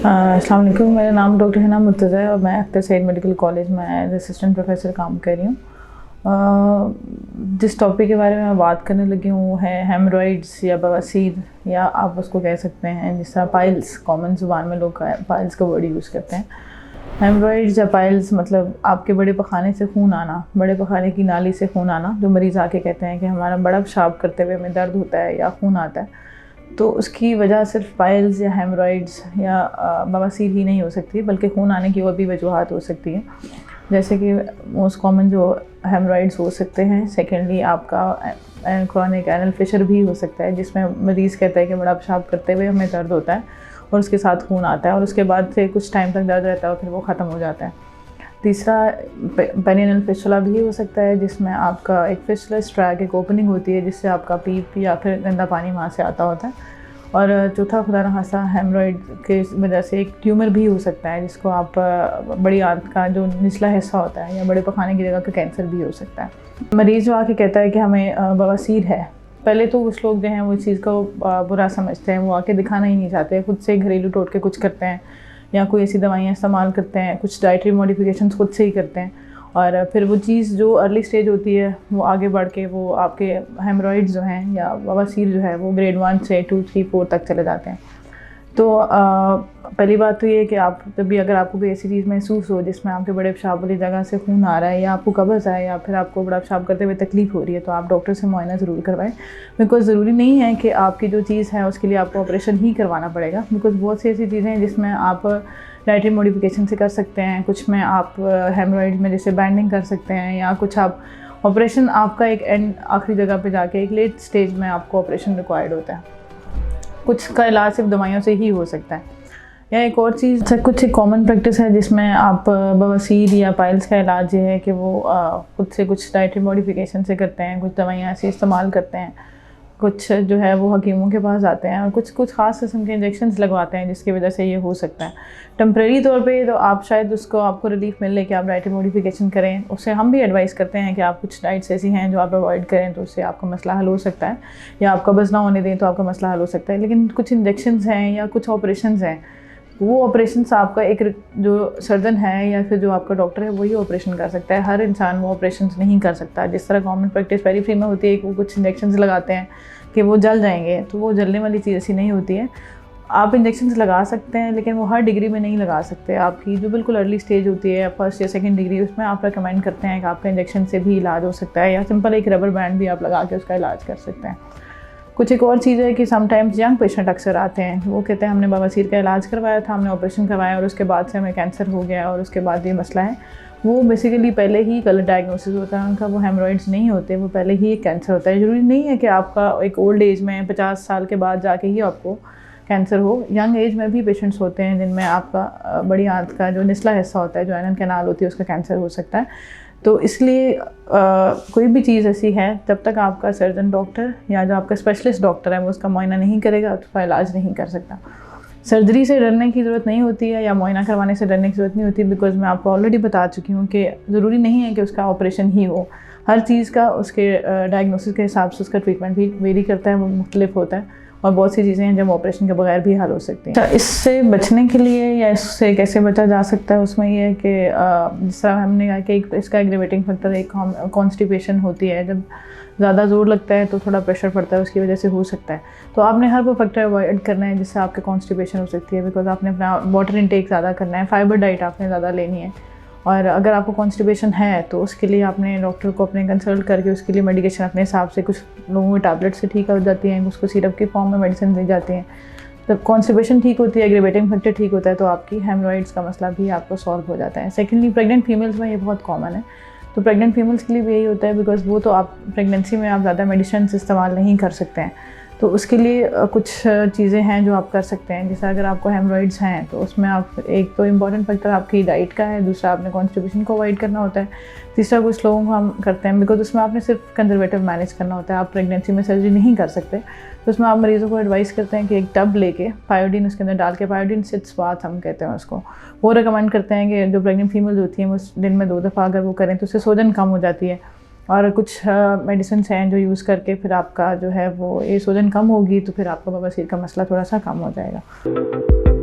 अस्सलाम वालेकुम। मेरा नाम डॉक्टर हिना मुर्तज़ा है और मैं अख्तर सईद मेडिकल कॉलेज में एज असिस्टेंट प्रोफेसर काम कर रही हूँ। जिस टॉपिक के बारे में मैं बात करने लगी हूँ वो है हेमरॉइड्स या बवासीर, या आप उसको कह सकते हैं जिस तरह पाइल्स, कॉमन ज़ुबान में लोग पाइल्स का वर्ड यूज़ करते हैं। हेमरॉइड्स या पाइल्स मतलब आपके बड़े पखाने से खून आना, बड़े पखाने की नाली से खून आना। जो मरीज़ आके कहते हैं कि हमारा बड़ा पेशाब करते हुए हमें दर्द होता है या खून आता है, तो उसकी वजह सिर्फ पाइल्स या हेमरॉइड्स या बवासीर ही नहीं हो सकती, बल्कि खून आने की और भी वजूहत हो सकती हैं। जैसे कि मोस्ट कॉमन जो हेमरॉइड्स हो सकते हैं। सेकेंडली आपका क्रॉनिक एनल फिशर भी हो सकता है, जिसमें मरीज़ कहता है कि बड़ा पेशाब करते हुए हमें दर्द होता है और उसके साथ खून आता है और उसके बाद से कुछ टाइम तक दर्द रहता है और फिर वो ख़त्म हो जाता है। तीसरा पेरिनेल फिस्टुला भी हो सकता है, जिसमें आपका एक फिस्टुलस ट्रैक, एक ओपनिंग होती है जिससे आपका पीप या फिर गंदा पानी वहाँ से आता होता है। और चौथा खुदा न खास्ता हेमरॉइड के वजह से एक ट्यूमर भी हो सकता है, जिसको आप बड़ी आंत का जो निचला हिस्सा होता है या बड़े पखाने की जगह का कैंसर भी हो सकता है। मरीज़ जो आके कहता है कि हमें बवासीर है, पहले तो कुछ लोग जो हैं वो इस चीज़ को बुरा समझते हैं, वो आके दिखाना ही नहीं चाहते, खुद से घरेलू टोटके कुछ करते हैं या कोई ऐसी दवाइयाँ इस्तेमाल करते हैं, कुछ डाइटरी मॉडिफिकेशंस खुद से ही करते हैं और फिर वो चीज़ जो अर्ली स्टेज होती है वो आगे बढ़ के वो आपके हेमरॉइड्स जो हैं या बवासीर जो है वो ग्रेड 1 से 2, 3, 4 तक चले जाते हैं। तो पहली बात तो ये है कि आप जब भी अगर आपको कोई ऐसी चीज़ महसूस हो जिसमें आपके बड़े पेशाब वाली जगह से खून आ रहा है या आपको कब्ज़ है या फिर आपको बड़ा पेशाब करते हुए तकलीफ़ हो रही है, तो आप डॉक्टर से मुआयना ज़रूर करवाएं। बिकॉज़ ज़रूरी नहीं है कि आपकी जो चीज़ है उसके लिए आपको ऑपरेशन ही करवाना पड़ेगा। बिकॉज़ बहुत सी ऐसी चीज़ें हैं जिसमें आप डाइटरी मॉडिफिकेशन से कर सकते हैं, कुछ में आप हेमरॉइड में जैसे बैंडिंग कर सकते हैं, या कुछ आप ऑपरेशन आपका एक एंड आखिरी जगह पे जाके एक लेट स्टेज में आपको ऑपरेशन रिक्वायर्ड होता है। कुछ का इलाज सिर्फ दवाइयों से ही हो सकता है। या एक और चीज़, कुछ एक कॉमन प्रैक्टिस है जिसमें आप बवासीर या पाइल्स का इलाज ये है कि वो खुद से कुछ डाइटरी मॉडिफिकेशन से करते हैं, कुछ दवाइयाँ ऐसी इस्तेमाल करते हैं, कुछ जो है वो हकीमों के पास जाते हैं और कुछ ख़ास किस्म के इंजेक्शंस लगवाते हैं जिसकी वजह से ये हो सकता है। टेम्प्रेरी तौर पे तो आप शायद आपको रिलीफ मिले कि आप डाइटरी मॉडिफिकेशन करें, उससे हम भी एडवाइस करते हैं कि आप कुछ डाइट्स ऐसी हैं जो आप अवॉइड करें, तो उससे आपका मसला हल हो सकता है, या आप कब्ज़ ना होने दें तो आपका मसला हल हो सकता है। लेकिन कुछ इंजेक्शंस हैं या कुछ ऑपरेशंस हैं, वो ऑपरेशंस आपका एक जो सर्जन है या फिर जो आपका डॉक्टर है वही ऑपरेशन कर सकता है। हर इंसान वो ऑपरेशंस नहीं कर सकता। जिस तरह कॉमन प्रैक्टिस पेरीफ्री में होती है कि वो कुछ इंजेक्शंस लगाते हैं कि वो जल जाएंगे, तो वो जलने वाली चीज़ ऐसी नहीं होती है। आप इंजेक्शंस लगा सकते हैं लेकिन वो हर डिग्री में नहीं लगा सकते। आपकी जो बिल्कुल अर्ली स्टेज होती है, फर्स्ट या सेकंड डिग्री, उसमें आप रिकमेंड करते हैं कि आपका इंजेक्शन से भी इलाज हो सकता है, या सिंपल एक रबर बैंड भी आप लगा के उसका इलाज कर सकते हैं। कुछ एक और चीज़ है कि समटाइम्स यंग पेशेंट अक्सर आते हैं, वो कहते हैं हमने बवासीर का इलाज करवाया था, हमने ऑपरेशन करवाया और उसके बाद से हमें कैंसर हो गया और उसके बाद ये मसला है। वो बेसिकली पहले ही गलत डायग्नोसिस होता है उनका, वो हेमरॉइड्स नहीं होते, वो पहले ही एक कैंसर होता है। ज़रूरी नहीं है कि आपका एक ओल्ड एज में 50 साल के बाद जाके ही आपको कैंसर हो। यंग एज में भी पेशेंट्स होते हैं जिनमें आपका बड़ी आंत का जो निचला हिस्सा होता है, जो एनल कैनाल होती है, उसका कैंसर हो सकता है। तो इसलिए कोई भी चीज़ ऐसी है, जब तक आपका सर्जन डॉक्टर या जो आपका स्पेशलिस्ट डॉक्टर है वो उसका मुआयना नहीं करेगा तो उसका इलाज नहीं कर सकता। सर्जरी से डरने की ज़रूरत नहीं होती है या मुआयना करवाने से डरने की ज़रूरत नहीं होती, बिकॉज़ मैं आपको ऑलरेडी बता चुकी हूँ कि ज़रूरी नहीं है कि उसका ऑपरेशन ही हो। हर चीज़ का उसके डायग्नोसिस के हिसाब से उसका ट्रीटमेंट भी वेरी करता है, वो मुख्तलिफ होता है और बहुत सी चीज़ें हैं जब ऑपरेशन के बगैर भी हल हो सकती हैं। इससे बचने के लिए या इससे कैसे बचा जा सकता है, उसमें ये है कि जिस तरह हमने कहा कि इसका एग्रीवेटिंग फैक्टर एक कॉन्स्टिपेशन होती है। जब ज़्यादा ज़ोर लगता है तो थोड़ा प्रेशर पड़ता है, उसकी वजह से हो सकता है। तो आपने हर वो फैक्टर अवॉइड करना है जिससे आपके कॉन्स्टिपेशन हो सकती है, बिकॉज आपने अपना वाटर इंटेक ज़्यादा करना है, फाइबर डाइट आपने ज़्यादा लेनी है। और अगर आपको कॉन्स्टिपेशन है तो उसके लिए आपने डॉक्टर को अपने कंसल्ट करके उसके लिए मेडिकेशन अपने हिसाब से, कुछ लोगों में टैबलेट से ठीक हो जाती हैं, उसको सिरप की फॉर्म में मेडिसिन दी जाती हैं। जब कॉन्स्टिपेशन ठीक होती है, एग्रीवेटिंग फैक्टर ठीक होता है, तो आपकी हेमरॉइड्स का मसला भी आपको सॉल्व हो जाता है। सेकेंडली, प्रेग्नेंट फीमेल्स में ये बहुत कॉमन है। तो प्रेग्नेंट फीमेल्स के लिए भी यही होता है, बिकॉज वो तो आप प्रेगनेंसी में आप ज़्यादा मेडिसिन इस्तेमाल नहीं कर सकते हैं, तो उसके लिए कुछ चीज़ें हैं जो आप कर सकते हैं। जैसे अगर आपको हेमरॉइड्स हैं तो उसमें आप, एक तो इम्पॉर्टेंट फैक्टर आपकी डाइट का है, दूसरा आपने कॉन्स्टिपेशन को अवॉइड करना होता है, तीसरा कुछ लोगों को हम करते हैं बिकॉज उसमें आपने सिर्फ कंजर्वेटिव मैनेज करना होता है, आप प्रेगनेंसी में सर्जरी नहीं कर सकते। तो उसमें आप मरीज़ों को एडवाइस करते हैं कि एक टब लेके पायोडीन उसके अंदर डाल के, पायोडीन सिट्स बाथ हम कहते हैं उसको, वो रिकमेंड करते हैं कि जो प्रेग्नेंट फीमेल्स होती हैं वो दिन में 2 दफ़ा अगर वो करें तो उससे सूजन कम हो जाती है। और कुछ मेडिसिन हैं जो यूज़ करके फिर आपका जो है वो ये सूजन कम होगी, तो फिर आपका बवासीर का मसला थोड़ा सा कम हो जाएगा।